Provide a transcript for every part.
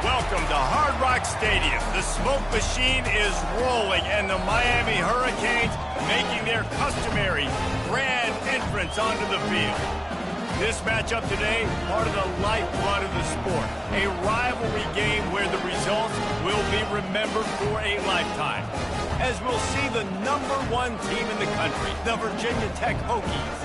Welcome to Hard Rock Stadium. The smoke machine is rolling, and the Miami Hurricanes making their customary grand entrance onto the field. This matchup today, part of the lifeblood of the sport. A rivalry game where the results will be remembered for a lifetime. As we'll see the #1 team in the country, the Virginia Tech Hokies,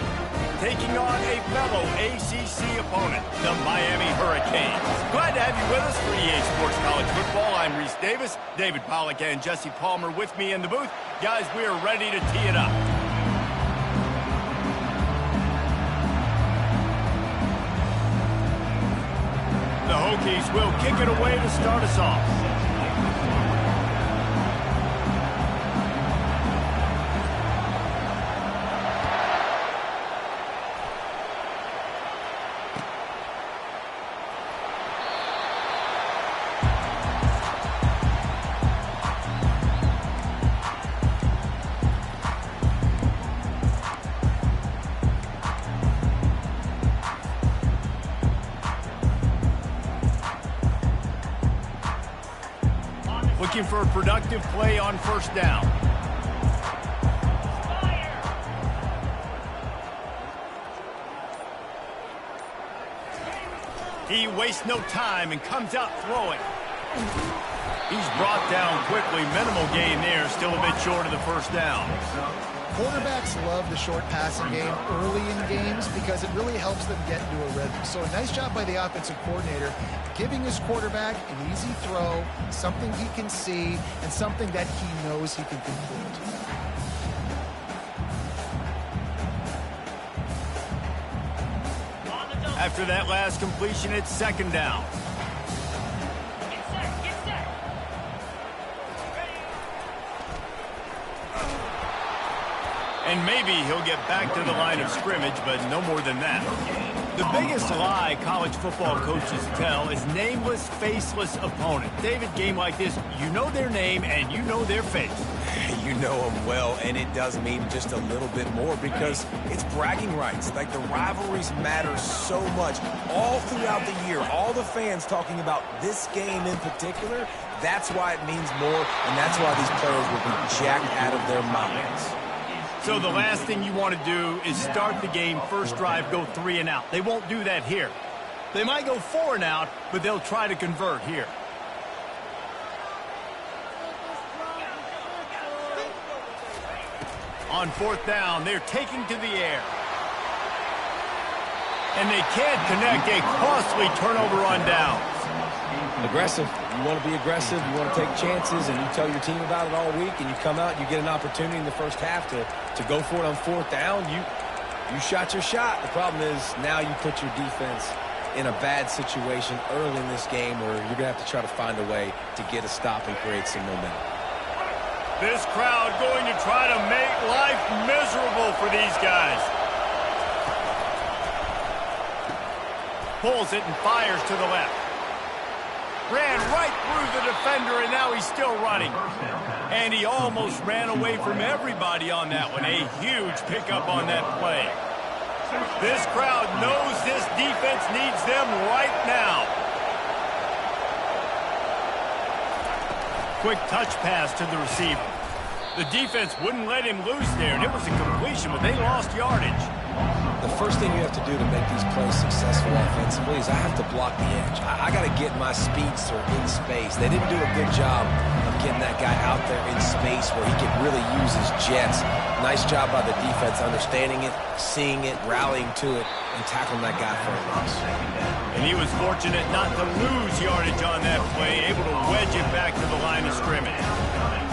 taking on a fellow ACC opponent, the Miami Hurricanes. Glad to have you with us for EA Sports College Football. I'm Reese Davis, David Pollack and Jesse Palmer with me in the booth. Guys, we are ready to tee it up. The Hokies will kick it away to start us off. Looking for a productive play on first down. He wastes no time and comes out throwing. He's brought down quickly. Minimal gain there. Still a bit short of the first down. Quarterbacks love the short passing game early in games because it really helps them get into a rhythm. So a nice job by the offensive coordinator giving his quarterback an easy throw, something he can see, and something that he knows he can complete. After that last completion, it's second down. And maybe he'll get back to the line of scrimmage, but no more than that. The biggest lie college football coaches tell is nameless, faceless opponent. David, game like this, you know their name and you know their face. You know them well, and it does mean just a little bit more because it's bragging rights. Like, the rivalries matter so much all throughout the year. All the fans talking about this game in particular, that's why it means more, and that's why these players will be jacked out of their minds. So the last thing you want to do is start the game, first drive, go 3 and out. They won't do that here. They might go 4 and out, but they'll try to convert here. On fourth down, they're taking to the air. And they can't connect. A costly turnover on downs. Aggressive. You want to be aggressive. You want to take chances, and you tell your team about it all week, and you come out and you get an opportunity in the first half to go for it on fourth down. You shot your shot. The problem is now you put your defense in a bad situation early in this game where you're going to have to try to find a way to get a stop and create some momentum. This crowd going to try to make life miserable for these guys. Pulls it and fires to the left. Ran right through the defender, and now he's still running. And he almost ran away from everybody on that one. A huge pickup on that play. This crowd knows this defense needs them right now. Quick touch pass to the receiver. The defense wouldn't let him loose there, and it was a completion, but they lost yardage. The first thing you have to do to make these plays successful offensively is I have to block the edge. I got to get my speedster in space. They didn't do a good job of getting that guy out there in space where he could really use his jets. Nice job by the defense understanding it, seeing it, rallying to it, and tackling that guy for a loss. And he was fortunate not to lose yardage on that play, able to wedge it back to the line of scrimmage.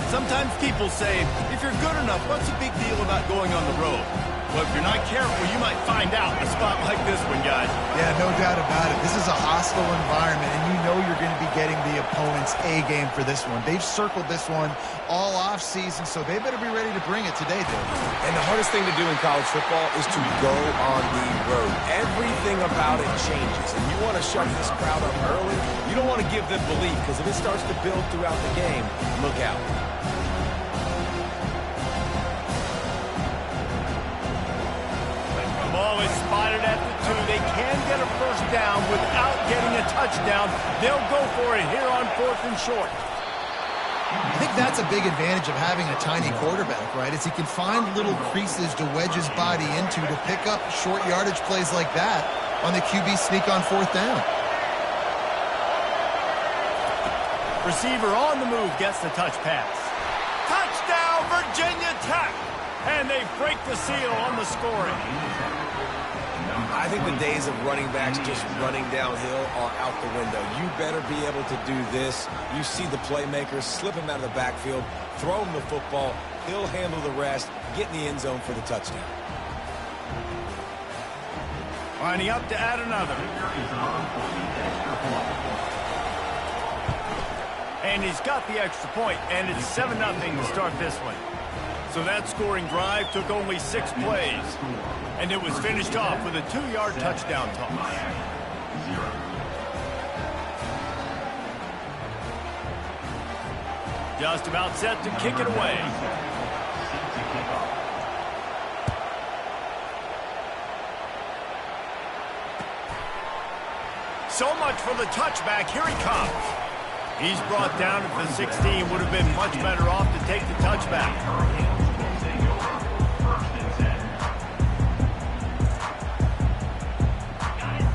Sometimes people say, if you're good enough, what's the big deal about going on the road? Well, if you're not careful, you might find out in a spot like this one, guys. Yeah, no doubt about it. This is a hostile environment, and you know you're going to be getting the opponent's A game for this one. They've circled this one all off-season, so they better be ready to bring it today, Dave. And the hardest thing to do in college football is to go on the road. Everything about it changes, and you want to shut this crowd up early. You don't want to give them belief, because if it starts to build throughout the game, look out. Ball is spotted at the 2. They can get a first down without getting a touchdown. touchdown. They'll go for it here on 4th and short. I think that's a big advantage of having a tiny quarterback, right? Is he can find little creases to wedge his body into to pick up short yardage plays like that on the QB sneak on 4th down. Receiver on the move gets the touch pass. Touchdown, Virginia Tech! And they break the seal on the scoring. I think the days of running backs just running downhill are out the window. You better be able to do this. You see the playmakers, slip him out of the backfield, throw him the football, he'll handle the rest, get in the end zone for the touchdown. Lining up to add another. And he's got the extra point, and it's 7-0 to start this one. So that scoring drive took only 6 plays, and it was finished off with a 2-yard touchdown toss. Just about set to kick it away. So much for the touchback. Here he comes. He's brought down at the 16. Would have been much better off to take the touchback.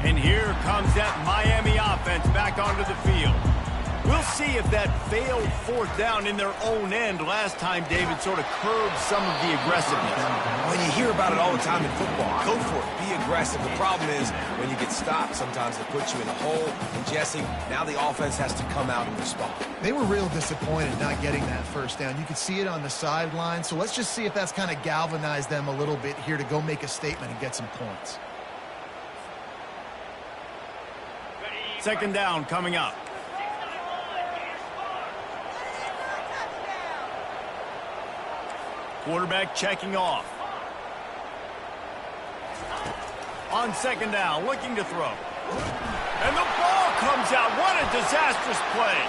And here comes that Miami offense back onto the field. We'll see if that failed 4th down in their own end last time, David, sort of curbed some of the aggressiveness. When you hear about it all the time in football, go for it, be aggressive. The problem is when you get stopped, sometimes it puts you in a hole. And Jesse, now the offense has to come out and respond. They were real disappointed not getting that 1st down. You could see it on the sideline. So let's just see if that's kind of galvanized them a little bit here to go make a statement and get some points. 2nd down coming up. Quarterback checking off. On 2nd down, looking to throw. And the ball comes out. What a disastrous play.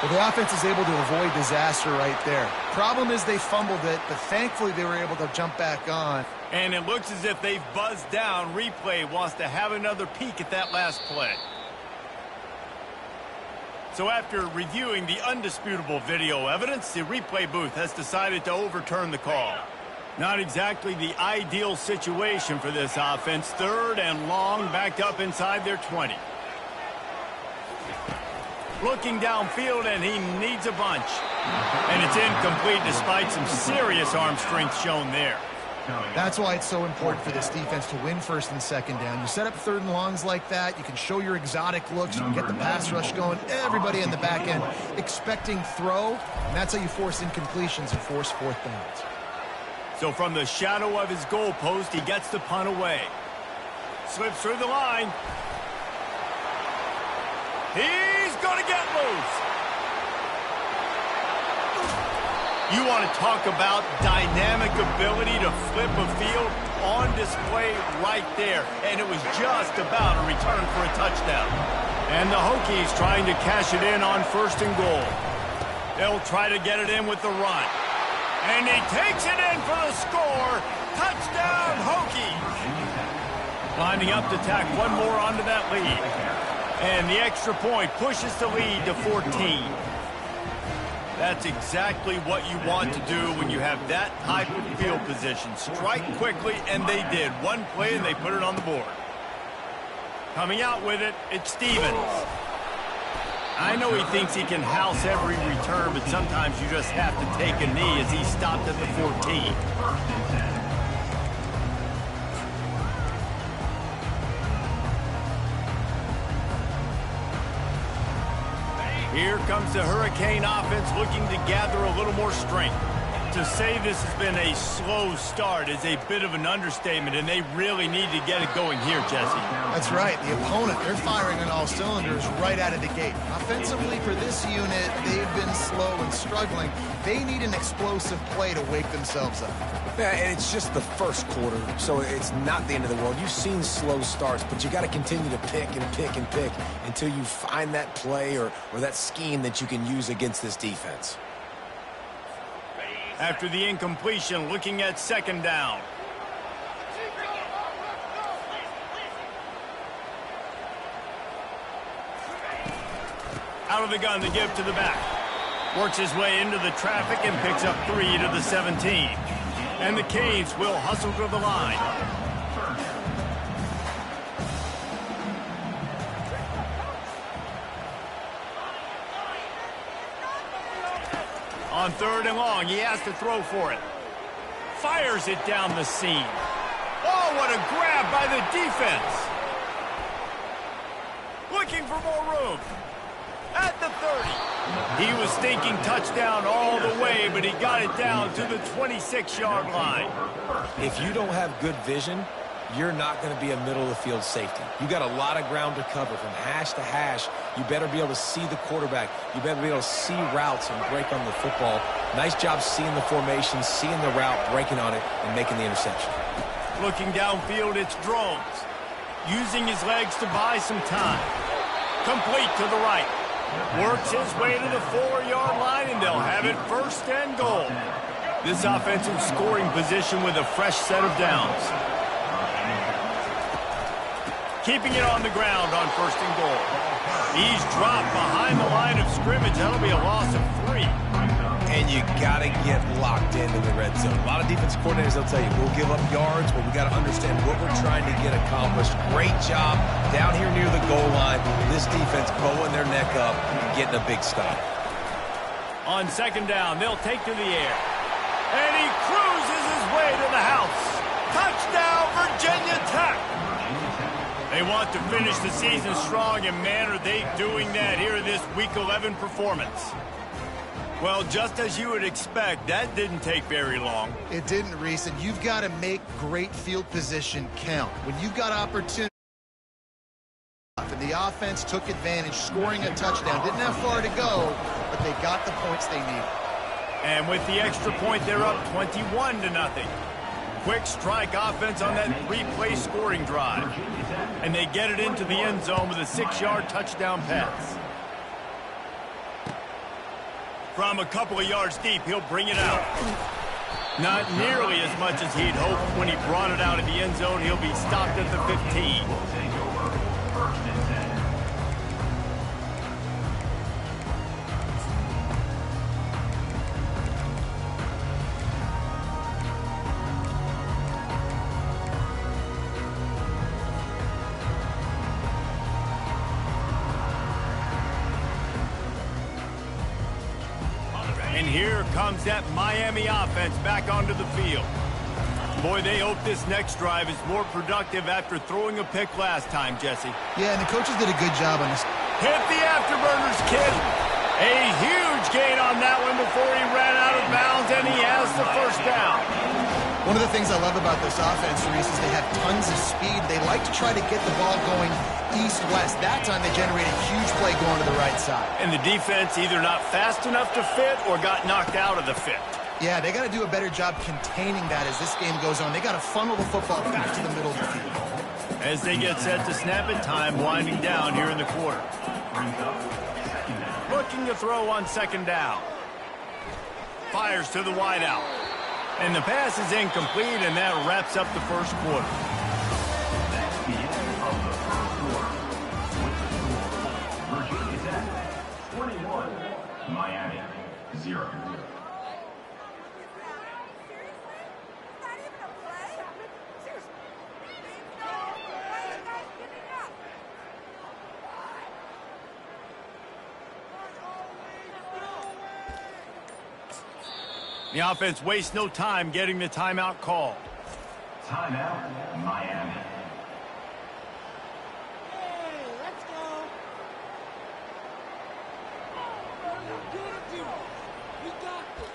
Well, the offense is able to avoid disaster right there. Problem is they fumbled it, but thankfully they were able to jump back on. And it looks as if they've buzzed down. Replay wants to have another peek at that last play. So after reviewing the undisputable video evidence, the replay booth has decided to overturn the call. Not exactly the ideal situation for this offense. 3rd and long, backed up inside their 20. Looking downfield, and he needs a bunch. And it's incomplete despite some serious arm strength shown there. That's why it's so important for this defense to win 1st and 2nd down. You set up 3rd and longs like that. You can show your exotic looks. You can get the pass rush going. Everybody in the back end expecting throw. And that's how you force incompletions and force 4th downs. So from the shadow of his goal post, he gets the punt away. Slips through the line. He's going to get loose. You want to talk about dynamic ability to flip a field on display right there. And it was just about a return for a touchdown. And the Hokies trying to cash it in on 1st and goal. They'll try to get it in with the run. And he takes it in for the score. Touchdown, Hokies. Lining up to tack one more onto that lead. And the extra point pushes the lead to 14. That's exactly what you want to do when you have that type of field position. Strike quickly, and they did. One play, and they put it on the board. Coming out with it, it's Stevens. I know he thinks he can house every return, but sometimes you just have to take a knee as he stopped at the 14. Here comes the Hurricane offense looking to gather a little more strength. To say this has been a slow start is a bit of an understatement, and they really need to get it going here, Jesse. That's right. The opponent, they're firing on all cylinders right out of the gate. Offensively, for this unit, they've been slow and struggling. They need an explosive play to wake themselves up. Yeah, and it's just the 1st quarter, so it's not the end of the world. You've seen slow starts, but you got to continue to pick and pick and pick until you find that play or that scheme that you can use against this defense. After the incompletion, looking at 2nd down. Out of the gun to give to the back. Works his way into the traffic and picks up 3 to the 17. And the Canes will hustle to the line. On 3rd and long, he has to throw for it. Fires it down the seam. Oh, what a grab by the defense. Looking for more room. At the 30. He was thinking touchdown all the way, but he got it down to the 26-yard line. If you don't have good vision, you're not going to be a middle-of-the-field safety. You got a lot of ground to cover from hash to hash. You better be able to see the quarterback. You better be able to see routes and break on the football. Nice job seeing the formation, seeing the route, breaking on it, and making the interception. Looking downfield, it's Drones. Using his legs to buy some time. Complete to the right. Works his way to the 4-yard line, and they'll have it 1st and goal. This offensive scoring position with a fresh set of downs. Keeping it on the ground on 1st and goal. He's dropped behind the line of scrimmage. That'll be a loss of 3. And you got to get locked into the red zone. A lot of defensive coordinators, they'll tell you, we'll give up yards, but we got to understand what we're trying to get accomplished. Great job down here near the goal line. This defense bowing their neck up and getting a big stop. On 2nd down, they'll take to the air. And he cruises his way to the house. Touchdown, Virginia Tech. They want to finish the season strong, and man, are they doing that here in this Week 11 performance. Well, just as you would expect, that didn't take very long. It didn't, Reese, and you've got to make great field position count. When you've got opportunity, and the offense took advantage, scoring a touchdown. Didn't have far to go, but they got the points they needed. And with the extra point, they're up 21-0. Quick strike offense on that 3-play scoring drive. And they get it into the end zone with a 6-yard touchdown pass. From a couple of yards deep, he'll bring it out. Not nearly as much as he'd hoped when he brought it out of the end zone. He'll be stopped at the 15. And here comes that Miami offense back onto the field. Boy, they hope this next drive is more productive after throwing a pick last time, Jesse. Yeah, and the coaches did a good job on this. Hit the afterburners, kid. A huge gain on that one before he ran out of bounds, and he has the 1st down. One of the things I love about this offense, Reese, is they have tons of speed. They like to try to get the ball going east-west. That time they generated a huge play going to the right side. And the defense either not fast enough to fit or got knocked out of the fit. Yeah, they got to do a better job containing that as this game goes on. They got to funnel the football back to the middle of the field. As they get set to snap it, time winding down here in the quarter. Looking to throw on 2nd down. Fires to the wideout. And the pass is incomplete, and that wraps up the 1st quarter. Virginia Tech, 21, Miami, 0. The offense wastes no time getting the timeout call. Timeout, Miami. Hey, let's go. We got this.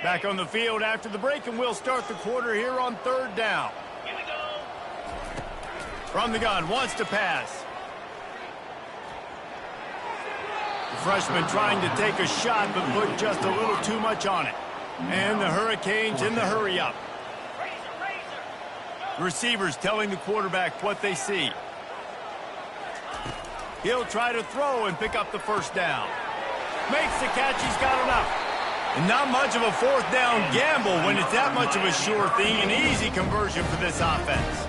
Back on the field after the break, and we'll start the quarter here on 3rd down. Here we go. From the gun, wants to pass. The freshman trying to take a shot, but put just a little too much on it. And the Hurricanes in the hurry-up. Receivers telling the quarterback what they see. He'll try to throw and pick up the 1st down. Makes the catch, he's got enough. And not much of a 4th down gamble when it's that much of a sure thing, an easy conversion for this offense.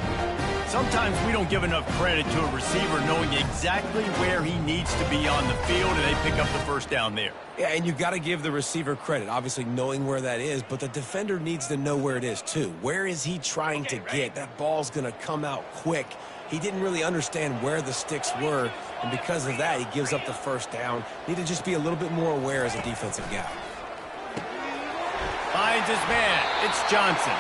Sometimes we don't give enough credit to a receiver knowing exactly where he needs to be on the field, and they pick up the first down there. Yeah, and you got to give the receiver credit, obviously knowing where that is, but the defender needs to know where it is too. Where is he trying to get? That ball's going to come out quick. He didn't really understand where the sticks were, and because of that, he gives up the first down. Need to just be a little bit more aware as a defensive guy. Finds his man. It's Johnson.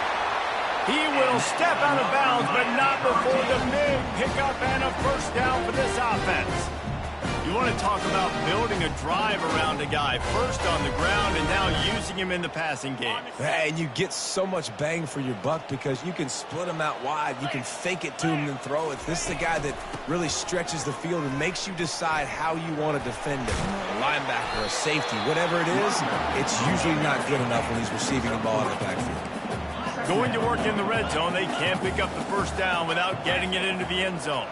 He will step out of bounds, but not before the big pickup and a first down for this offense. You want to talk about building a drive around a guy, first on the ground and now using him in the passing game. And you get so much bang for your buck because you can split him out wide. You can fake it to him and throw it. This is the guy that really stretches the field and makes you decide how you want to defend him. A linebacker, a safety, whatever it is, it's usually not good enough when he's receiving the ball in the backfield. Going to work in the red zone, they can't pick up the first down without getting it into the end zone.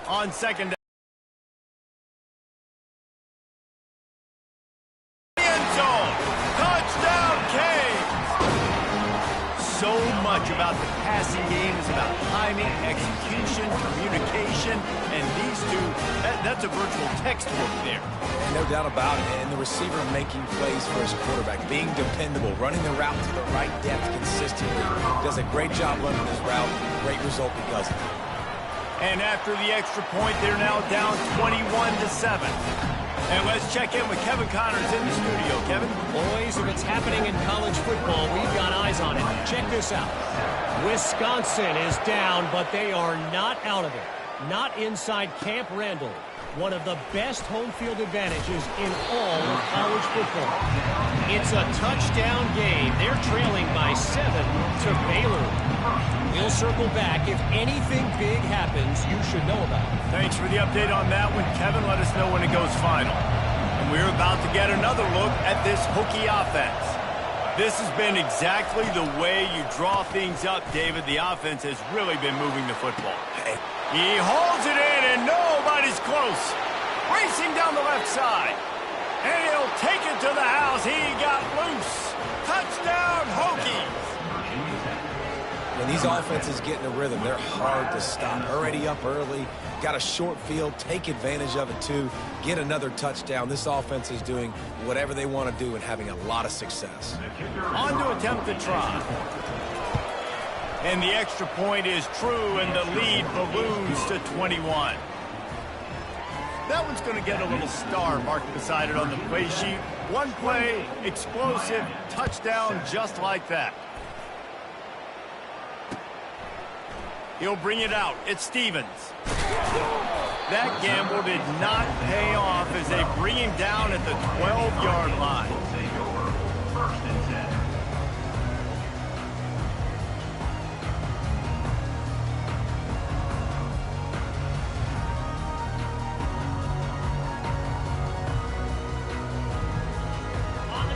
On second down. So much about the passing game is about timing, execution, communication, and these two, that's a virtual textbook there. No doubt about it, and the receiver making plays for his quarterback, being dependable, running the route to the right depth consistently. Does a great job running his route. Great result because of it. And after the extra point, they're now down 21-7. And let's check in with Kevin Connors in the studio. Kevin? Boys, if it's happening in college football, we've got eyes on it. Check this out. Wisconsin is down, but they are not out of it. Not inside Camp Randall. One of the best home field advantages in all of college football. It's a touchdown game. They're trailing by 7 to Baylor. We'll circle back. If anything big happens, you should know about it. Thanks for the update on that one, Kevin. Let us know when it goes final. And we're about to get another look at this Hokie offense. This has been exactly the way you draw things up, David. The offense has really been moving the football. He holds it in, and nobody's close. Racing down the left side. And he'll take it to the house. He got loose. Touchdown, Hokies. When these offenses get in a rhythm, they're hard to stop. Already up early, got a short field, take advantage of it too, get another touchdown. This offense is doing whatever they want to do and having a lot of success. On to attempt the try. And the extra point is true, and the lead balloons to 21. That one's going to get a little star marked beside it on the play sheet. One play, explosive, touchdown just like that. He'll bring it out. It's Stevens. That gamble did not pay off as they bring him down at the 12-yard line. First and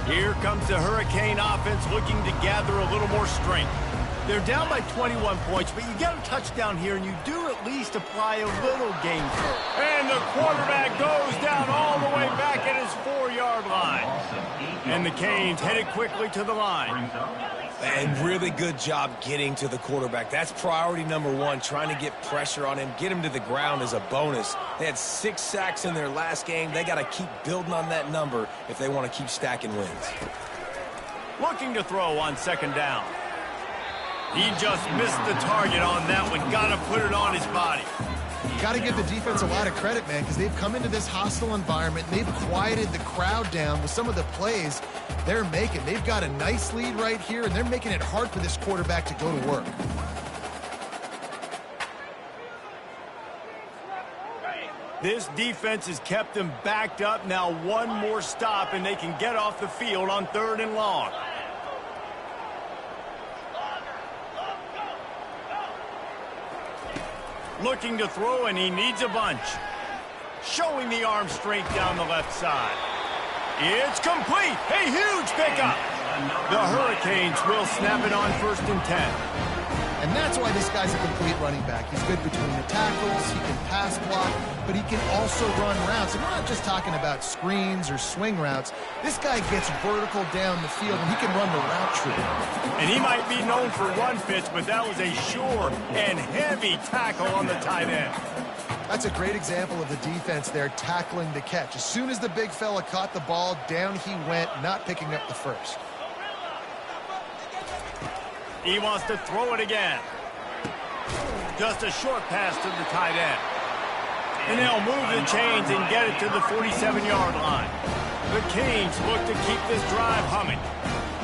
10. Here comes the Hurricane offense looking to gather a little more strength. They're down by 21 points, but you get a touchdown here, and you do at least apply a little game curve. And the quarterback goes down all the way back at his 4-yard line. And the Canes headed quickly to the line. And really good job getting to the quarterback. That's priority number one, trying to get pressure on him, get him to the ground as a bonus. They had 6 sacks in their last game. They got to keep building on that number if they want to keep stacking wins. Looking to throw on second down. He just missed the target on that one. Got to put it on his body. Got to give the defense a lot of credit, man, because they've come into this hostile environment, and they've quieted the crowd down with some of the plays they're making. They've got a nice lead right here, and they're making it hard for this quarterback to go to work. This defense has kept them backed up. Now one more stop, and they can get off the field on 3rd and long. Looking to throw, and he needs a bunch. Showing the arm strength down the left side. It's complete. A huge pickup. The Hurricanes will snap it on 1st and 10. And that's why this guy's a complete running back. He's good between the tackles, he can pass block, but he can also run routes. And we're not just talking about screens or swing routes. This guy gets vertical down the field, and he can run the route tree. And he might be known for run fits, but that was a sure and heavy tackle on the tight end. That's a great example of the defense there tackling the catch. As soon as the big fella caught the ball, down he went, not picking up the first. He wants to throw it again. Just a short pass to the tight end. And they'll move the chains and get it to the 47-yard line. The Canes look to keep this drive humming.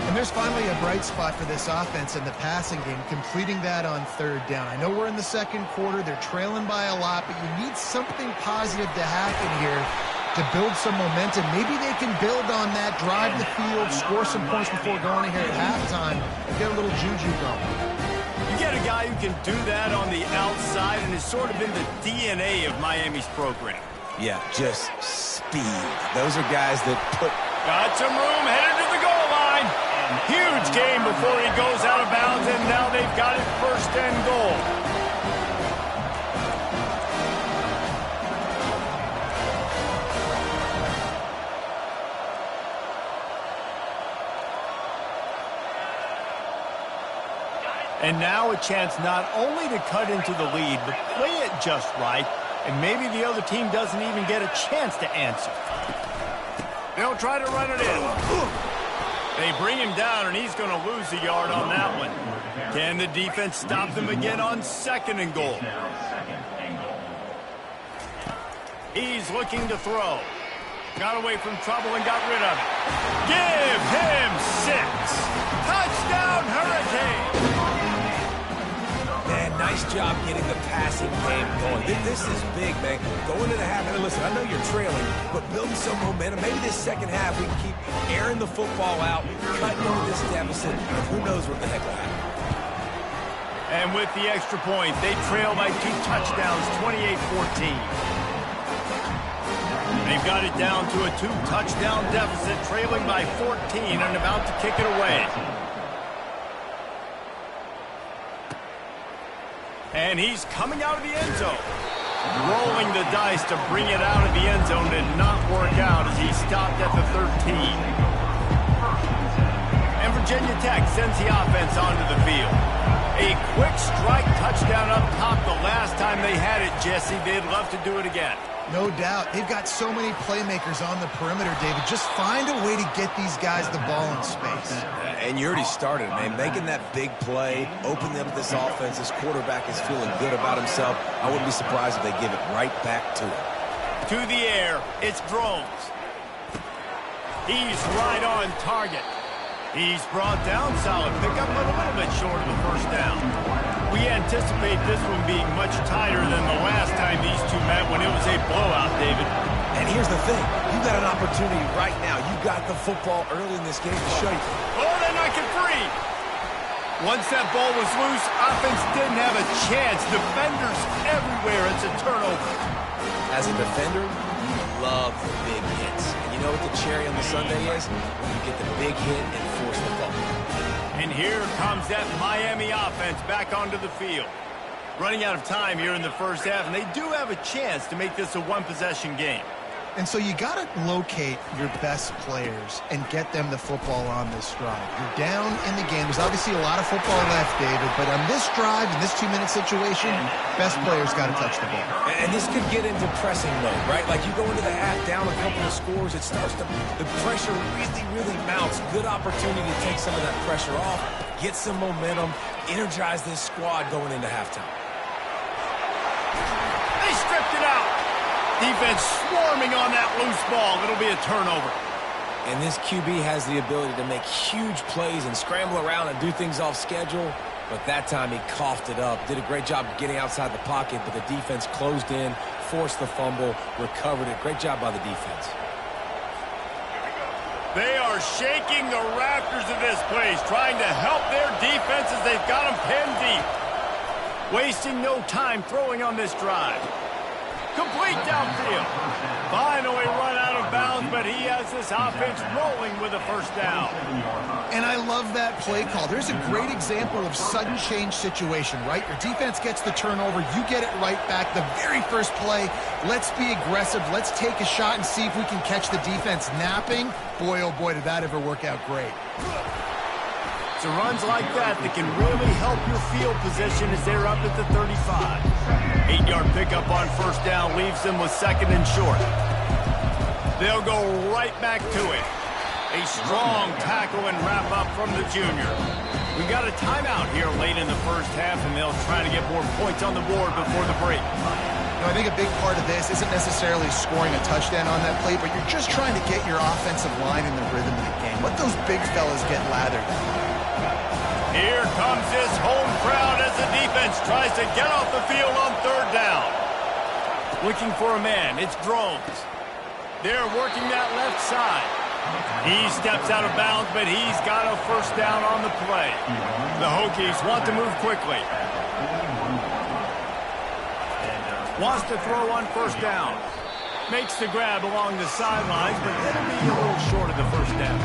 And there's finally a bright spot for this offense in the passing game, completing that on third down. I know we're in the second quarter. They're trailing by a lot, but you need something positive to happen here to build some momentum. Maybe they can build on that, drive the field, score some points before going ahead at halftime, and get a little juju going. You get a guy who can do that on the outside, and it's sort of been the DNA of Miami's program. Yeah, just speed. Those are guys that put... Got some room, headed to the goal line. Huge game before he goes out of bounds, and now they've got it first and goal. And now a chance not only to cut into the lead, but play it just right, and maybe the other team doesn't even get a chance to answer. They'll try to run it in. They bring him down, and he's going to lose a yard on that one. Can the defense stop them again on second and goal? He's looking to throw. Got away from trouble and got rid of it. Give him 6. Touchdown, Hurricane! Man, nice job getting the passing game going. This is big, man. Going into the half, and listen, I know you're trailing, but building some momentum. Maybe this second half we can keep airing the football out, cutting into this deficit, and who knows what the heck will happen. And with the extra point, they trail by 2 touchdowns, 28-14. They've got it down to a 2-touchdown deficit, trailing by 14 and about to kick it away. And he's coming out of the end zone. Rolling the dice to bring it out of the end zone did not work out as he stopped at the 13. And Virginia Tech sends the offense onto the field. A quick strike touchdown up top the last time they had it, Jesse. They'd love to do it again. No doubt. They've got so many playmakers on the perimeter, David. Just find a way to get these guys the ball in space. And you already started, man. Making that big play, opening up this offense. This quarterback is feeling good about himself. I wouldn't be surprised if they give it right back to him. To the air, it's Drones. He's right on target. He's brought down, solid pickup, but a little bit short of the first down. We anticipate this one being much tighter than the last time these two met when it was a blowout, David. And here's the thing. You got an opportunity right now. You got the football early in this game to show you. Oh, they knock it free. Once that ball was loose, offense didn't have a chance. Defenders everywhere. It's a turnover. As a defender, you love the big hits. And you know what the cherry on the sundae is? When you get the big hit and force the fumble. And here comes that Miami offense back onto the field. Running out of time here in the first half, and they do have a chance to make this a one-possession game. And so you got to locate your best players and get them the football on this drive. You're down in the game. There's obviously a lot of football left, David, but on this drive, in this 2-minute situation, best players got to touch the ball. And this could get into pressing mode, right? Like you go into the half down a couple of scores, it starts to, the pressure really mounts. Good opportunity to take some of that pressure off, get some momentum, energize this squad going into halftime. They stripped it out. Defense swarming on that loose ball. It'll be a turnover. And this QB has the ability to make huge plays and scramble around and do things off schedule. But that time he coughed it up. Did a great job getting outside the pocket, but the defense closed in, forced the fumble, recovered it. Great job by the defense. They are shaking the rafters of this place, trying to help their defense as they've got them pinned deep. Wasting no time throwing on this drive. Complete downfield. Finally run out of of bounds, but he has this offense rolling with a first down. And I love that play call. There's a great example of sudden change situation, right? Your defense gets the turnover, you get it right back. The very first play, let's be aggressive. Let's take a shot and see if we can catch the defense napping. Boy, oh boy, did that ever work out great. It's runs like that that can really help your field position as they're up at the 35. 8-yard pickup on first down leaves them with second and short. They'll go right back to it. A strong tackle and wrap up from the junior. We've got a timeout here late in the first half, and they'll try to get more points on the board before the break. I think a big part of this isn't necessarily scoring a touchdown on that play, but you're just trying to get your offensive line in the rhythm of the game. Let those big fellas get lathered. Here comes this home crowd as the defense tries to get off the field on third down. Looking for a man, it's Drones. They're working that left side. He steps out of bounds, but he's got a first down on the play. The Hokies want to move quickly. Wants to throw on first down. Makes the grab along the sidelines, but it'll be a little short of the first down.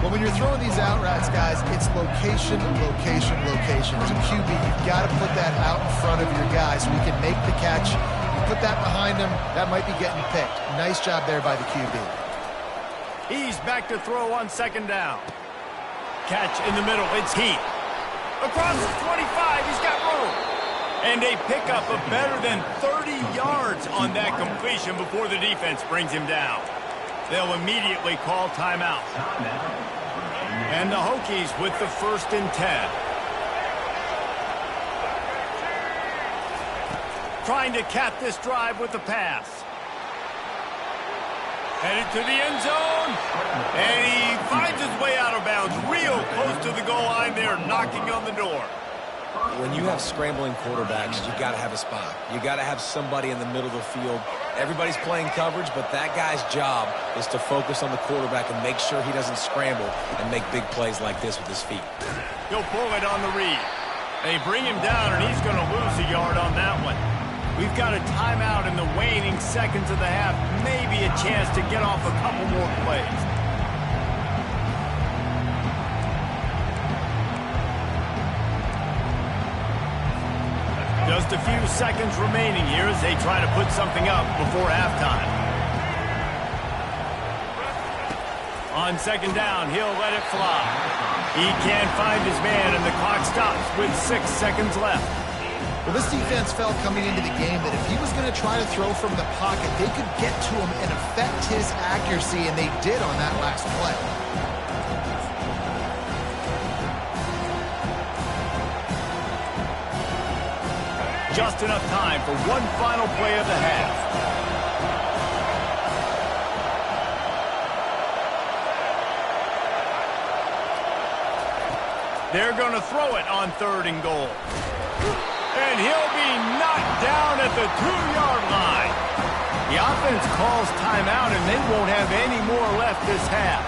Well, when you're throwing these out routes, guys, it's location, location, location. As a QB, you've got to put that out in front of your guys so we can make the catch. You put that behind him, that might be getting picked. Nice job there by the QB. He's back to throw on second down. Catch in the middle, it's Heath. Across the 25, he's got room. And a pickup of better than 30 yards on that completion before the defense brings him down. They'll immediately call timeout. And the Hokies with the 1st and 10. Trying to cap this drive with the pass. Headed to the end zone. And he finds his way out of bounds real close to the goal line there, knocking on the door. When you have scrambling quarterbacks, you got to have a spot. You got to have somebody in the middle of the field. Everybody's playing coverage, but that guy's job is to focus on the quarterback and make sure he doesn't scramble and make big plays like this with his feet. He'll pull it on the read. They bring him down, and he's going to lose a yard on that one. We've got a timeout in the waning seconds of the half. Maybe a chance to get off a couple more plays. Just a few seconds remaining here as they try to put something up before halftime. On second down, he'll let it fly. He can't find his man, and the clock stops with 6 seconds left. Well, this defense felt coming into the game that if he was going to try to throw from the pocket, they could get to him and affect his accuracy, and they did on that last play. Just enough time for one final play of the half. They're going to throw it on 3rd and goal. And he'll be knocked down at the 2-yard line. The offense calls timeout, and they won't have any more left this half.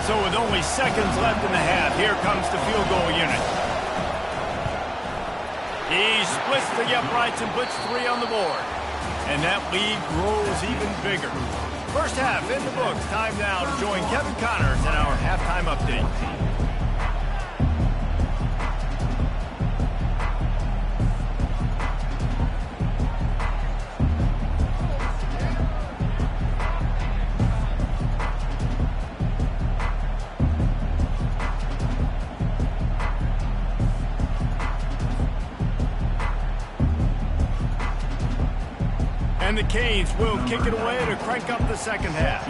So with only seconds left in the half, here comes the field goal unit. He splits the uprights and puts 3 on the board. And that lead grows even bigger. First half in the books. Time now to join Kevin Connors in our halftime update. And the Canes will kick it away to crank up the second half.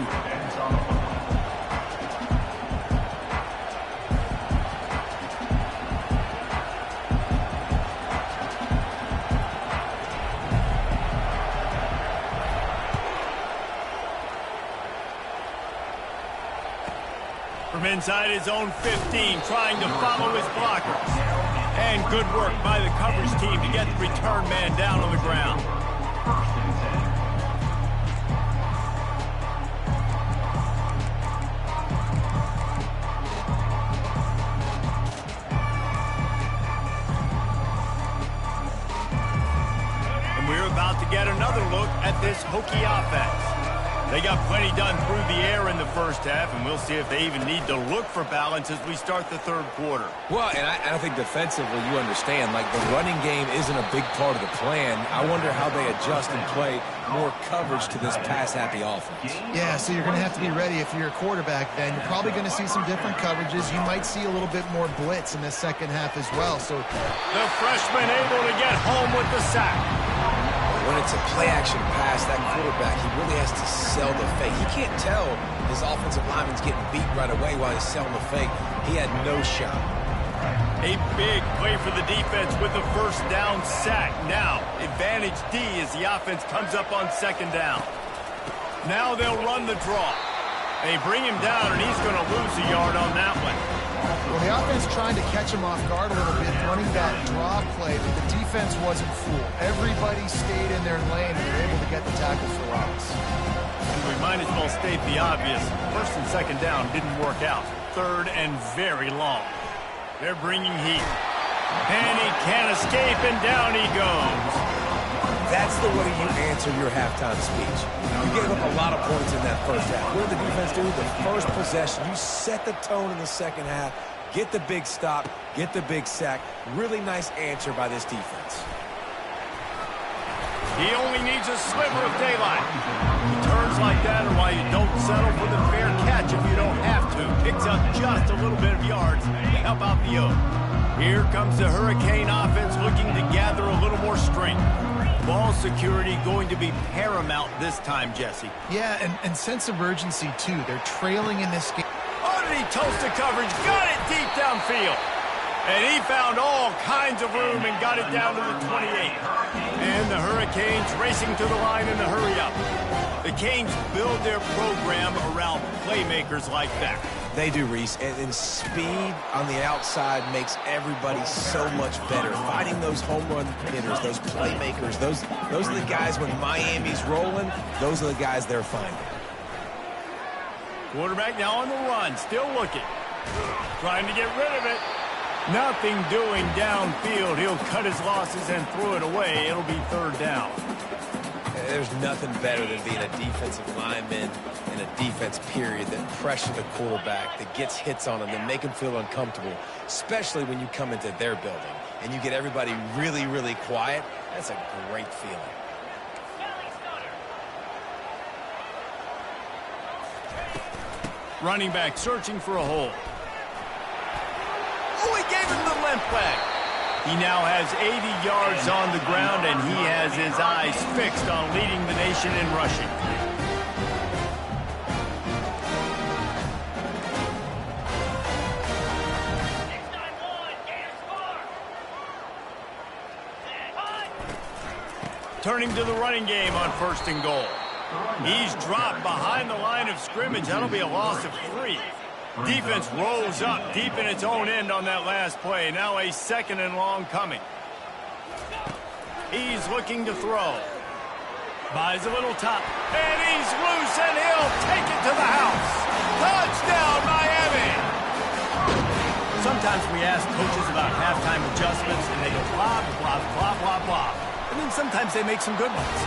From inside his own 15, trying to follow his blockers. And good work by the coverage team to get the return man down on the ground. get another look at this Hokie offense. They got plenty done through the air in the first half, and we'll see if they even need to look for balance as we start the third quarter. Well, and I think defensively, you understand, like the running game isn't a big part of the plan. I wonder how they adjust and play more coverage to this pass-happy offense. Yeah, so you're going to have to be ready if you're a quarterback then. You're probably going to see some different coverages. You might see a little bit more blitz in the second half as well. So the freshman able to get home with the sack. When it's a play-action pass, that quarterback, he really has to sell the fake. He can't tell his offensive lineman's getting beat right away while he's selling the fake. He had no shot. A big play for the defense with the first down sack. Now, advantage D as the offense comes up on second down. Now they'll run the draw. They bring him down, and he's going to lose a yard on that one. Well, the offense trying to catch him off guard a little bit, running that draw play, but the defense wasn't fooled. Everybody stayed in their lane, and they were able to get the tackle for loss. And we might as well state the obvious. First and second down didn't work out. Third and very long. They're bringing heat. And he can't escape, and down he goes. That's the way you answer your halftime speech. You gave up a lot of points in that first half. What did the defense do? The first possession, you set the tone in the second half, get the big stop, get the big sack. Really nice answer by this defense. He only needs a sliver of daylight. Turns like that are why you don't settle for the fair catch if you don't have to. Picks up just a little bit of yards to help out the O. Here comes the Hurricane offense looking to gather a little more strength. Ball security going to be paramount this time, Jesse. Yeah, and sense of urgency, too. They're trailing in this game. Oh, did he toast the coverage? Got it deep downfield. And he found all kinds of room and got it down to the 28. And the Hurricanes racing to the line in the hurry-up. The Canes build their program around playmakers like that. They do, Reese, and speed on the outside makes everybody so much better. Finding those home run hitters, those playmakers, those are the guys when Miami's rolling, those are the guys they're finding. Quarterback now on the run, still looking. Trying to get rid of it. Nothing doing downfield. He'll cut his losses and throw it away. It'll be third down. There's nothing better than being a defensive lineman in a defense period that pressure the quarterback, that gets hits on him, that make him feel uncomfortable, especially when you come into their building and you get everybody really, really quiet. That's a great feeling. Running back searching for a hole. Oh, he gave him the limp leg. He now has 80 yards on the ground, and he has his eyes fixed on leading the nation in rushing. Turning to the running game on first and goal. He's dropped behind the line of scrimmage. That'll be a loss of 3. Defense rolls up deep in its own end on that last play. Now a second and long coming. He's looking to throw. Buys a little top. And he's loose, and he'll take it to the house. Touchdown, Miami! Sometimes we ask coaches about halftime adjustments, and they go blah, blah, blah, blah, blah. And then sometimes they make some good ones.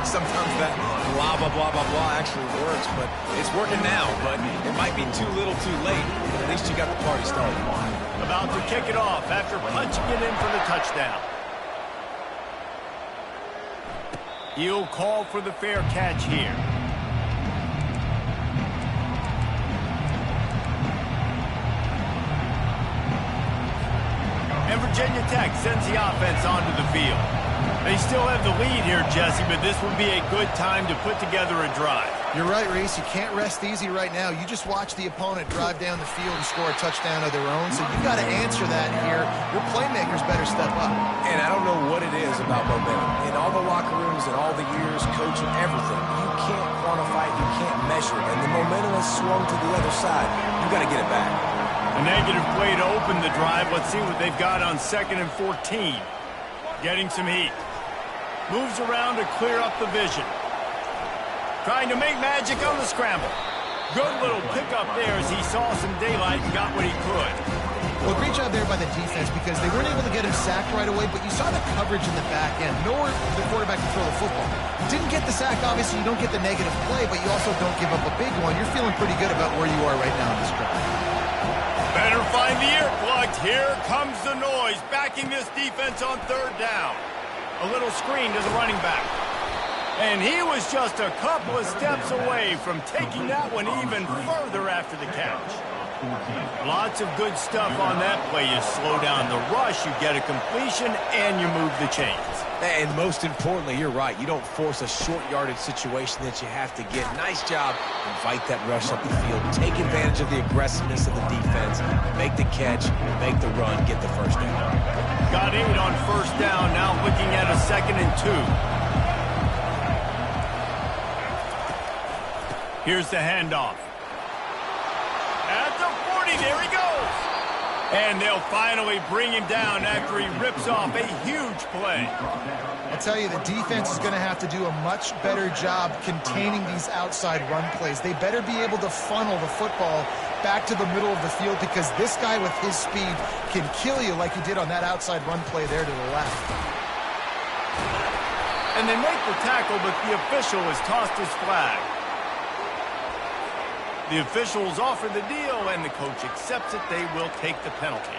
Sometimes that blah, blah, blah, blah, blah actually works, but it's working now. But it might be too little too late, but at least you got the party started. About to kick it off after punching it in for the touchdown. He'll call for the fair catch here. And Virginia Tech sends the offense onto the field. They still have the lead here, Jesse, but this would be a good time to put together a drive. You're right, Reese. You can't rest easy right now. You just watch the opponent drive down the field and score a touchdown of their own, so you've got to answer that here. Your playmakers better step up. And I don't know what it is about momentum. In all the locker rooms and all the years, coaching, everything, you can't quantify it, you can't measure it, and the momentum has swung to the other side. You got to get it back. A negative play to open the drive. Let's see what they've got on 2nd and 14. Getting some heat. Moves around to clear up the vision. Trying to make magic on the scramble. Good little pickup there as he saw some daylight and got what he could. Well, great job there by the defense because they weren't able to get him sacked right away, but you saw the coverage in the back end. Nowhere for the quarterback to throw the football. Didn't get the sack, obviously. You don't get the negative play, but you also don't give up a big one. You're feeling pretty good about where you are right now in this drive. Better find the earplugs. Here comes the noise, backing this defense on third down. A little screen to the running back. And he was just a couple of steps away from taking that one even further after the catch. Lots of good stuff on that play. You slow down the rush, you get a completion, and you move the chains. And most importantly, you're right. You don't force a short yardage situation that you have to get. Nice job. Invite that rush up the field. Take advantage of the aggressiveness of the defense. Make the catch, make the run, get the first down. Got 8 on first down. Now looking at a 2nd and 2. Here's the handoff. At the 40, there he goes. And they'll finally bring him down after he rips off a huge play. I'll tell you, the defense is going to have to do a much better job containing these outside run plays. They better be able to funnel the football back to the middle of the field because this guy with his speed can kill you like he did on that outside run play there to the left. And they make the tackle, but the official has tossed his flag. The officials offer the deal, and the coach accepts it. They will take the penalty.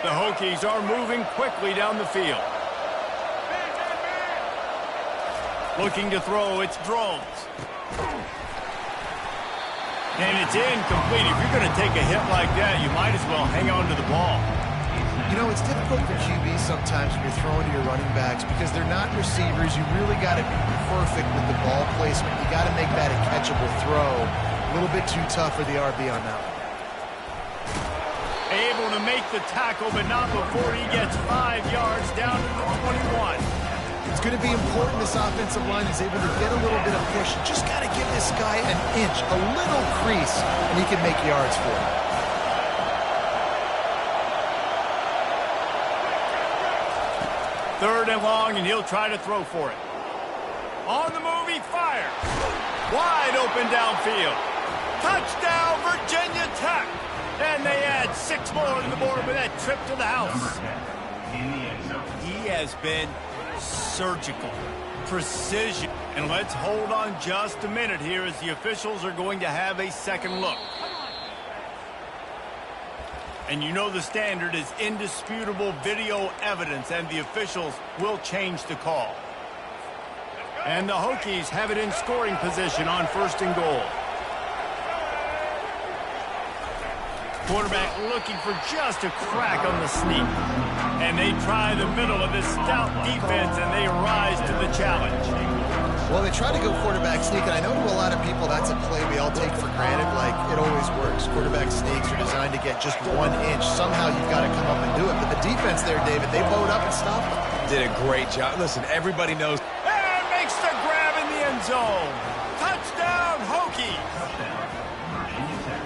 The Hokies are moving quickly down the field. Looking to throw, it's Drones. And it's incomplete. If you're going to take a hit like that, you might as well hang on to the ball. You know, it's difficult for QBs sometimes when you're throwing to your running backs because they're not receivers. You really got to be perfect with the ball placement. You got to make that a catchable throw. A little bit too tough for the RB on that one. Able to make the tackle, but not before he gets 5 yards down to the 21. It's going to be important this offensive line is able to get a little bit of push. You just got to give this guy an inch, a little crease, and he can make yards for it. Third and long, and he'll try to throw for it. On the move, he fires. Wide open downfield. Touchdown, Virginia Tech. And they add 6 more to the board with that trip to the house. He has been surgical, precision. And let's hold on just a minute here as the officials are going to have a second look. And you know the standard is indisputable video evidence, and the officials will change the call. And the Hokies have it in scoring position on 1st and goal. Quarterback looking for just a crack on the sneak. And they try the middle of this stout defense, and they rise to the challenge. Well, they try to go quarterback sneak, and I know to a lot of people that's a play we all take for granted, like it always works. Quarterback sneaks are designed to get just 1 inch. Somehow you've got to come up and do it. But the defense there, David, they bowed up and stopped them. Did a great job. Listen, everybody knows. And makes the grab in the end zone. Touchdown, Hokies.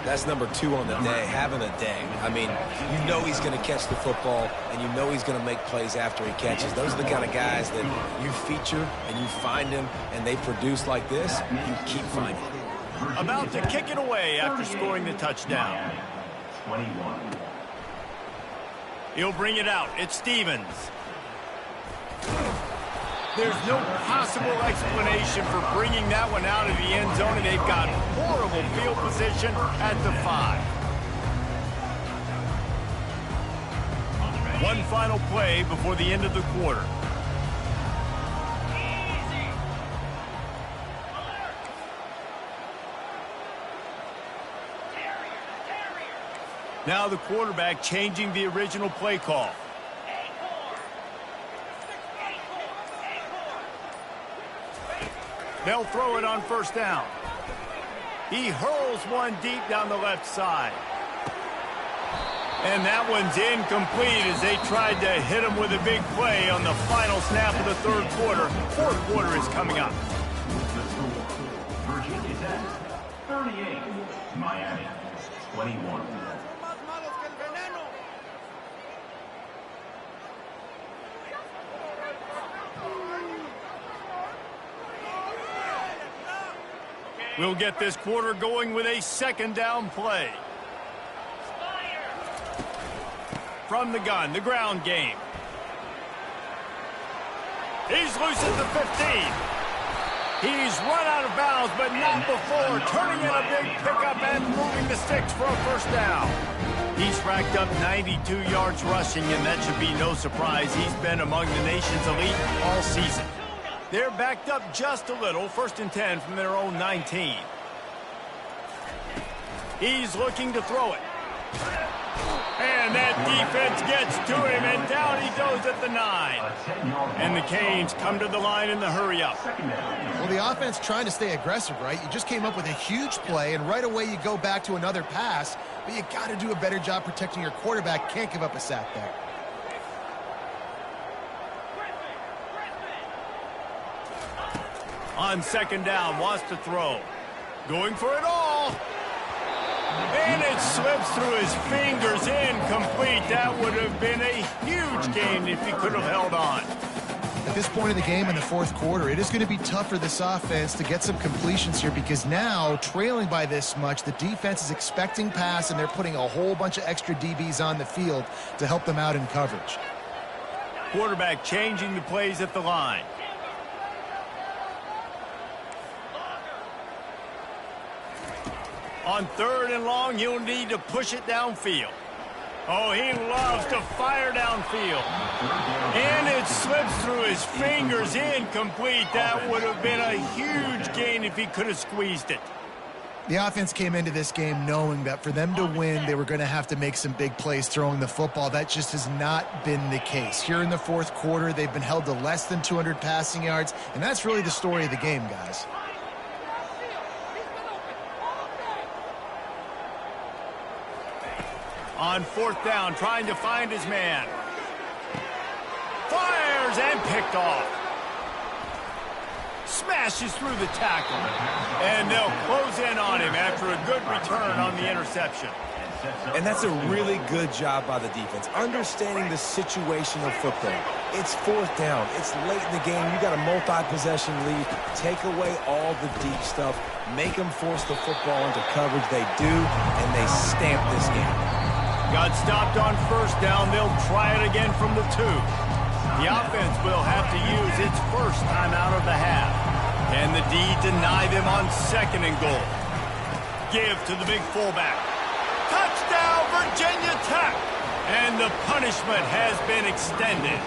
That's number 2 on the day, having a day. I mean, you know he's going to catch the football, and you know he's going to make plays after he catches. Those are the kind of guys that you feature, and you find them, and they produce like this. You keep finding them. About to kick it away after scoring the touchdown. 21. He'll bring it out. It's Stevens. There's no possible explanation for bringing that one out of the end zone, and they've got horrible field position at the 5. One final play before the end of the quarter. Now the quarterback changing the original play call. They'll throw it on 1st down. He hurls one deep down the left side. And that one's incomplete as they tried to hit him with a big play on the final snap of the 3rd quarter. 4th quarter is coming up. Virginia Tech, 38. Miami, 21. We'll get this quarter going with a second down play. From the gun, the ground game. He's loose at the 15. He's run out of bounds, but not before turning in a big pickup and moving the sticks for a first down. He's racked up 92 yards rushing, and that should be no surprise. He's been among the nation's elite all season. They're backed up just a little, 1st and 10 from their own 19. He's looking to throw it. And that defense gets to him, and down he goes at the 9. And the Canes come to the line in the hurry-up. Well, the offense trying to stay aggressive, right? You just came up with a huge play, and right away you go back to another pass, but you got to do a better job protecting your quarterback. Can't give up a sack there. On second down, wants to throw. Going for it all. And it slips through his fingers, incomplete. That would have been a huge gain if he could have held on. At this point in the game in the 4th quarter, it is going to be tough for this offense to get some completions here because now, trailing by this much, the defense is expecting pass, and they're putting a whole bunch of extra DBs on the field to help them out in coverage. Quarterback changing the plays at the line. On 3rd and long, he'll need to push it downfield. Oh, he loves to fire downfield. And it slips through his fingers, incomplete. That would have been a huge gain if he could have squeezed it. The offense came into this game knowing that for them to win, they were going to have to make some big plays throwing the football. That just has not been the case. Here in the 4th quarter, they've been held to less than 200 passing yards, and that's really the story of the game, guys. On 4th down, trying to find his man. Fires and picked off. Smashes through the tackle. And they'll close in on him after a good return on the interception. And that's a really good job by the defense, understanding the situation of football. It's 4th down. It's late in the game. You got a multi-possession lead. Take away all the deep stuff. Make them force the football into coverage. They do, and they stamp this game. Got stopped on 1st down. They'll try it again from the 2. The offense will have to use its first time out of the half. And the D deny them on 2nd and goal. Give to the big fullback. Touchdown, Virginia Tech! And the punishment has been extended.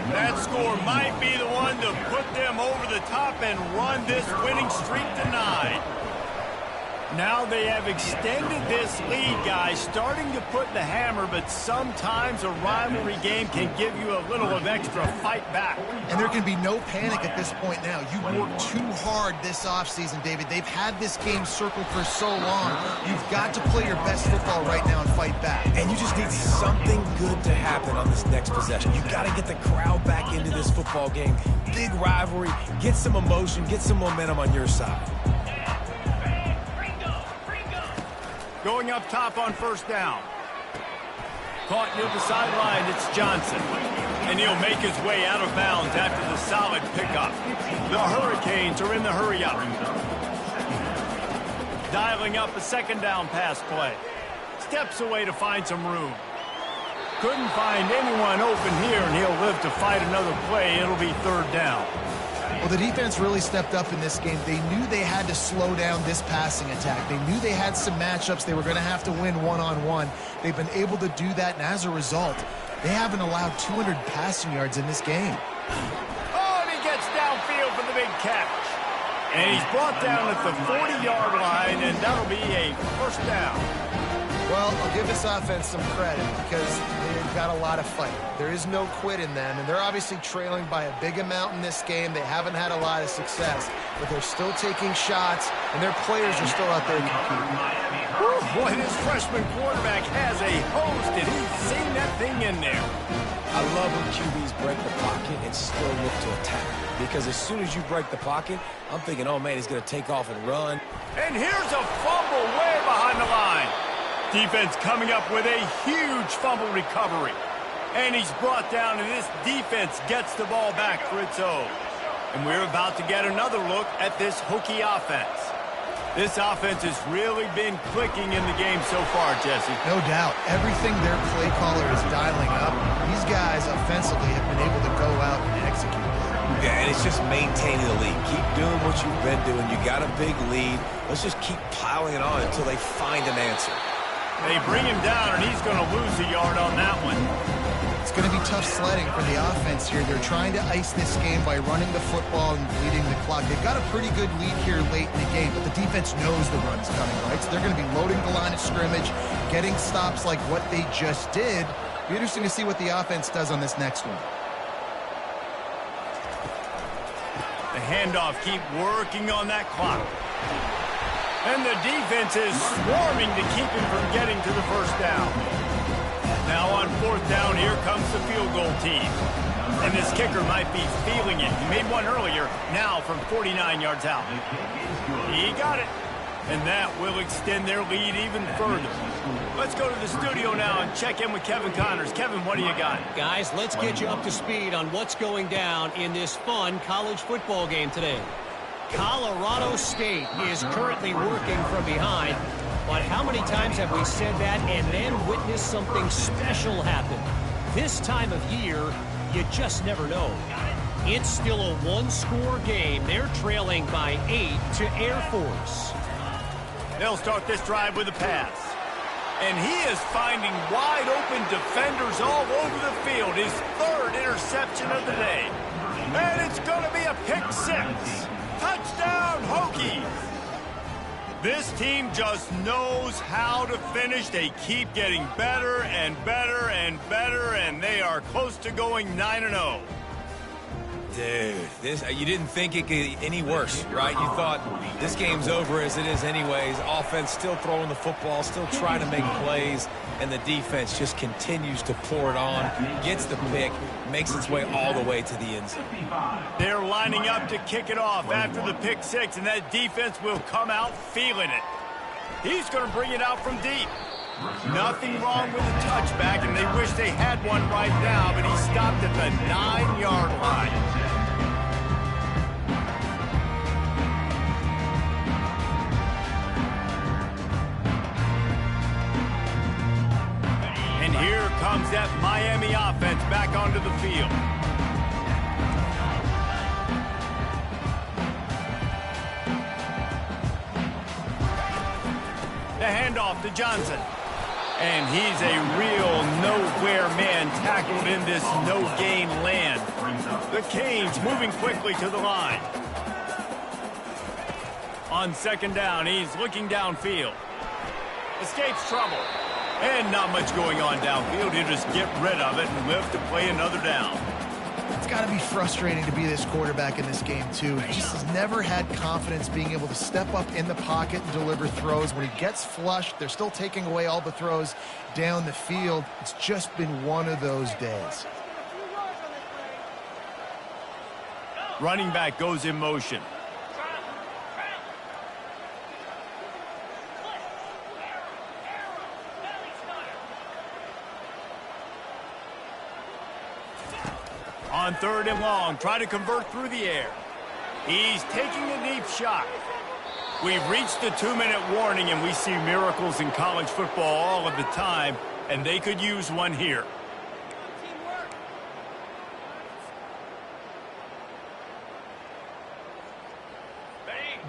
That score might be the one to put them over the top and run this winning streak to 9. Now they have extended this lead, guys, starting to put the hammer, but sometimes a rivalry game can give you a little of extra fight back. And there can be no panic at this point now. You worked too hard this offseason, David. They've had this game circled for so long. You've got to play your best football right now and fight back. And you just need something good to happen on this next possession. You got to get the crowd back into this football game. Big rivalry. Get some emotion. Get some momentum on your side. Going up top on 1st down. Caught near the sideline, it's Johnson. And he'll make his way out of bounds after the solid pickup. The Hurricanes are in the hurry-up. Dialing up a 2nd down pass play. Steps away to find some room. Couldn't find anyone open here, and he'll live to fight another play. It'll be 3rd down. Well, the defense really stepped up in this game. They knew they had to slow down this passing attack. They knew they had some matchups they were going to have to win one-on-one. They've been able to do that, and as a result, they haven't allowed 200 passing yards in this game. Oh, and he gets downfield for the big catch. And he's brought down at the 40-yard line, and that'll be a 1st down. Well, I'll give this offense some credit because they've got a lot of fight. There is no quit in them, and they're obviously trailing by a big amount in this game. They haven't had a lot of success, but they're still taking shots, and their players are still out there competing. Boy, this freshman quarterback has a host, and he's seen that thing in there. I love when QBs break the pocket and still look to attack. Because as soon as you break the pocket, I'm thinking, oh, man, he's going to take off and run. And here's a fumble way behind the line. Defense coming up with a huge fumble recovery. And he's brought down, and this defense gets the ball back for its own. And we're about to get another look at this Hokie offense. This offense has really been clicking in the game so far, Jesse. No doubt. Everything their play caller is dialing up, these guys offensively have been able to go out and execute. Yeah, and it's just maintaining the lead. Keep doing what you've been doing. You got a big lead. Let's just keep piling it on until they find an answer. They bring him down, and he's going to lose a yard on that one. It's going to be tough sledding for the offense here. They're trying to ice this game by running the football and bleeding the clock. They've got a pretty good lead here late in the game, but the defense knows the run's coming, right? So they're going to be loading the line of scrimmage, getting stops like what they just did. Be interesting to see what the offense does on this next one. The handoff, keep working on that clock. And the defense is swarming to keep him from getting to the first down. Now on fourth down, here comes the field goal team. And this kicker might be feeling it. He made one earlier, now from 49 yards out. He got it. And that will extend their lead even further. Let's go to the studio now and check in with Kevin Connors. Kevin, what do you got? Guys, let's get you up to speed on what's going down in this fun college football game today. Colorado State is currently working from behind, but how many times have we said that and then witnessed something special happen? This time of year, you just never know. It's still a one-score game. They're trailing by 8 to Air Force. They'll start this drive with a pass. And he is finding wide-open defenders all over the field. His third interception of the day. And it's going to be a pick six. Touchdown, Hokies! This team just knows how to finish. They keep getting better and better and better, and they are close to going 9-0. Dude, you didn't think it could get any worse, right? You thought this game's over as it is anyways. Offense still throwing the football, still trying to make plays, and the defense just continues to pour it on, gets the pick, makes its way all the way to the end zone. They're lining up to kick it off after the pick six, and that defense will come out feeling it. He's going to bring it out from deep. Nothing wrong with the touchback, and they wish they had one right now, but he stopped at the 9-yard line. And here comes that Miami offense back onto the field. The handoff to Johnson. And he's a real nowhere man tackled in this no-gain land. The Canes moving quickly to the line. On second down, he's looking downfield. Escapes trouble. And not much going on downfield. He'll just get rid of it and live to play another down. It's got to be frustrating to be this quarterback in this game, too. He just has never had confidence being able to step up in the pocket and deliver throws. When he gets flushed, they're still taking away all the throws down the field. It's just been one of those days. Running back goes in motion. On third and long, trying to convert through the air. He's taking a deep shot. We've reached the 2-minute warning, and we see miracles in college football all of the time, and they could use one here.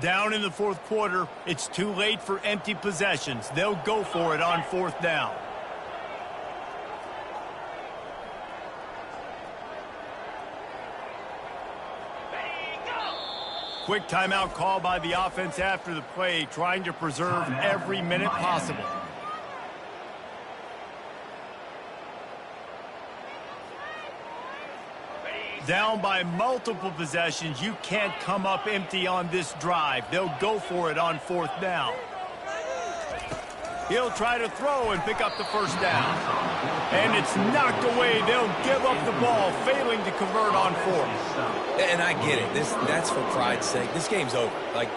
Down in the fourth quarter, it's too late for empty possessions. They'll go for it on fourth down. Quick timeout call by the offense after the play, trying to preserve every minute possible. Down by multiple possessions, you can't come up empty on this drive. They'll go for it on fourth down. He'll try to throw and pick up the first down. And it's knocked away. They'll give up the ball, failing to convert on fourth. And I get it. That's for pride's sake. This game's over. Like,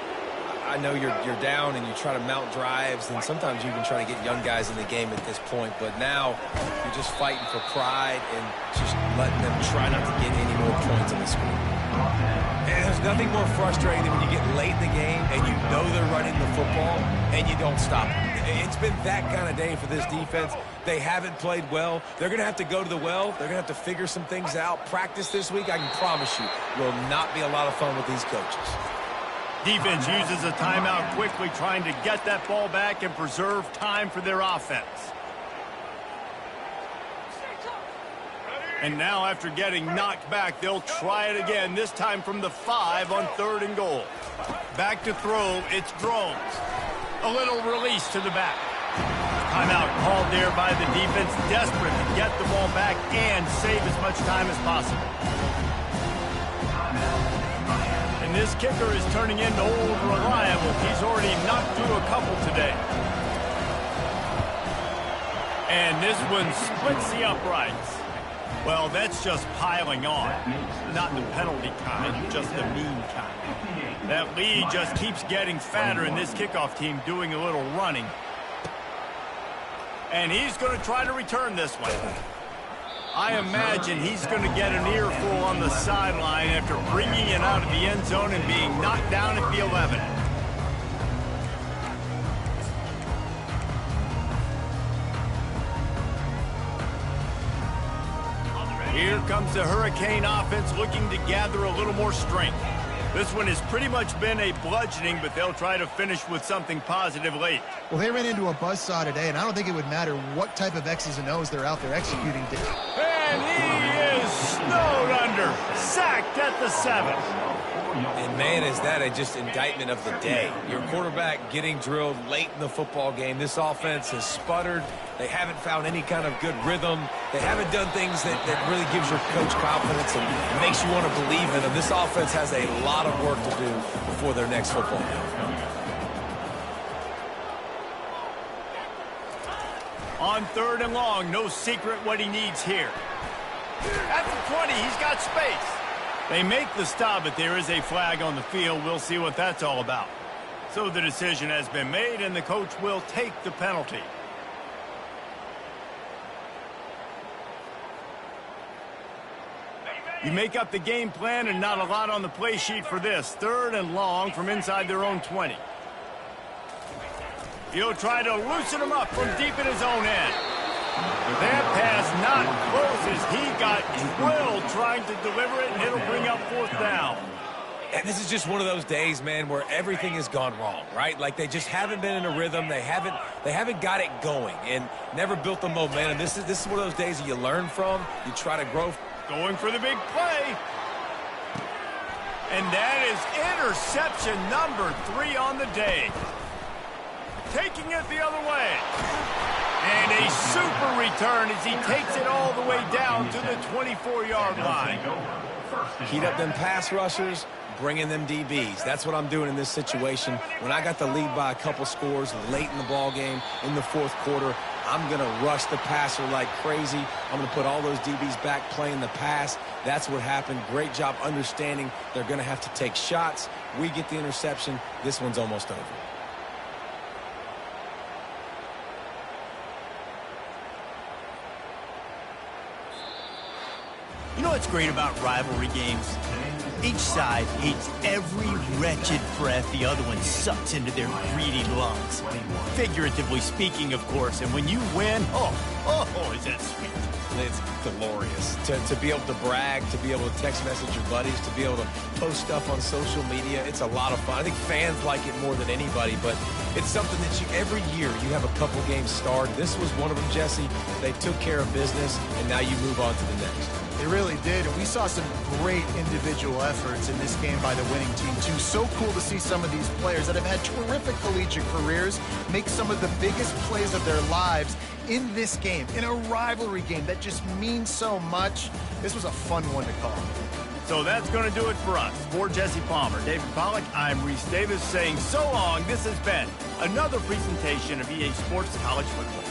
I know you're down and you try to mount drives, and sometimes you even try to get young guys in the game at this point. But now you're just fighting for pride and just letting them try not to get any more points on the score. And there's nothing more frustrating than when you get late in the game and you know they're running the football and you don't stop it. It's been that kind of day for this defense. They haven't played well. They're going to have to go to the well. They're going to have to figure some things out. Practice this week, I can promise you, will not be a lot of fun with these coaches. Defense uses a timeout quickly, trying to get that ball back and preserve time for their offense. And now, after getting knocked back, they'll try it again, this time from the 5 on 3rd and goal. Back to throw, it's Drones. A little release to the back. Timeout called there by the defense, desperate to get the ball back and save as much time as possible. And this kicker is turning into old reliable. He's already knocked through a couple today. And this one splits the uprights. Well, that's just piling on. Not the penalty kind, just the mean kind. That lead just keeps getting fatter, and this kickoff team doing a little running. And he's going to try to return this one. I imagine he's going to get an earful on the sideline after bringing it out of the end zone and being knocked down at the 11. Here comes the Hurricane offense looking to gather a little more strength. This one has pretty much been a bludgeoning, but they'll try to finish with something positive late. Well, they ran into a buzzsaw today, and I don't think it would matter what type of X's and O's they're out there executing. And he is snowed under, sacked at the 7. And, man, is that just indictment of the day. Your quarterback getting drilled late in the football game. This offense has sputtered. They haven't found any kind of good rhythm. They haven't done things that really gives your coach confidence and makes you want to believe in them. This offense has a lot of work to do before their next football game. On 3rd and long, no secret what he needs here. At the 20, he's got space. They make the stop, but there is a flag on the field. We'll see what that's all about. So the decision has been made, and the coach will take the penalty. You make up the game plan and not a lot on the play sheet for this. 3rd and long from inside their own 20. He'll try to loosen him up from deep in his own end. That pass not close as he got drilled trying to deliver it, and it'll bring up 4th down. And this is just one of those days, man, where everything has gone wrong, right? Like they just haven't been in a rhythm. They haven't got it going and never built the momentum. This is one of those days that you learn from. You try to grow. Going for the big play. And that is interception number 3 on the day. Taking it the other way. And a super return as he takes it all the way down to the 24-yard line. Heat up them pass rushers, bring in them DBs. That's what I'm doing in this situation. When I got the lead by a couple scores late in the ball game in the 4th quarter, I'm going to rush the passer like crazy. I'm going to put all those DBs back playing the pass. That's what happened. Great job understanding they're going to have to take shots. We get the interception. This one's almost over. You know what's great about rivalry games? Each side hates every wretched breath the other one sucks into their greedy lungs. Figuratively speaking, of course, and when you win, oh, is that sweet. It's glorious to be able to brag, to be able to text message your buddies, to be able to post stuff on social media. It's a lot of fun. I think fans like it more than anybody, but it's something that every year you have a couple games start. This was one of them, Jesse. They took care of business, and now you move on to the next. They really did, and we saw some great individual efforts in this game by the winning team, too. So cool to see some of these players that have had terrific collegiate careers make some of the biggest plays of their lives in this game, in a rivalry game that just means so much. This was a fun one to call. So that's going to do it for us. For Jesse Palmer, David Pollack, I'm Reese Davis saying so long. This has been another presentation of EA Sports College Football.